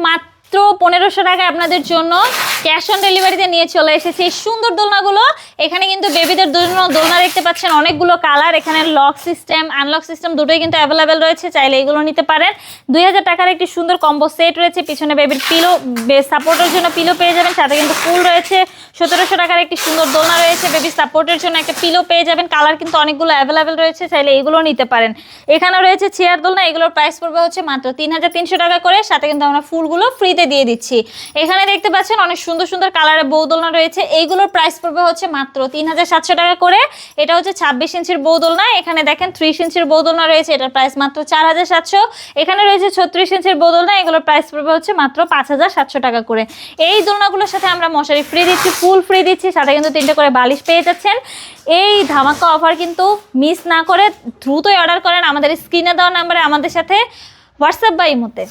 মাত্র 1500 টাকা আপনাদের জন্য ক্যাশ অন ডেলিভারিতে নিয়ে চলে এসেছি এই সুন্দর দোলনাগুলো। এখানে কিন্তু বেবিদের জন্য দোলনা দেখতে পাচ্ছেন, অনেকগুলো কালার। এখানে লক সিস্টেম, আনলক সিস্টেম দুটোই কিন্তু অ্যাভেলেবেল রয়েছে, চাইলে এগুলো নিতে পারেন। 2000 টাকার একটি সুন্দর কম্বো সেট রয়েছে। পিছনে বেবির পিলো, সাপোর্টের জন্য পিলো পেয়ে যাবেন, সাথে কিন্তু ফুল রয়েছে। 1700 টাকার একটি সুন্দর দোলনা রয়েছে, বেবি সাপোর্টের জন্য একটা পিলো পেয়ে যাবেন। কালার কিন্তু অনেকগুলো অ্যাভেলেবেল রয়েছে, চাইলে এগুলো নিতে পারেন। এখানে রয়েছে চেয়ার দোলনা, এগুলোর প্রাইস পড়বে হচ্ছে মাত্র 3300 টাকা করে, সাথে কিন্তু আমরা ফুলগুলো ফ্রিতে দিয়ে দিচ্ছি। এখানে দেখতে পাচ্ছেন অনেক সুন্দর সুন্দর কালারের বউ দোলনা রয়েছে, এইগুলোর প্রাইস পড়বে হচ্ছে মাত্র 3700 টাকা করে। এটা হচ্ছে 26 ইঞ্চির বউ দোলনা। এখানে দেখেন 30 ইঞ্চির বউ দোলনা রয়েছে, এটার প্রাইস মাত্র 4700। এখানে রয়েছে 36 ইঞ্চির বউ দোলনা, এগুলোর প্রাইস পড়বে হচ্ছে মাত্র 5700 টাকা করে। এই দোলনাগুলোর সাথে আমরা মশারি ফ্রি দিচ্ছি, ফুল ফ্রি দিচ্ছি, সাথে কিন্তু 3টে করে বালিশ পেয়ে যাচ্ছেন। এই ধামাকা অফার কিন্তু মিস না করে দ্রুতই অর্ডার করেন আমাদের স্ক্রিনে দেওয়া নাম্বারে, আমাদের সাথে হোয়াটসঅ্যাপ বা ইমোতে।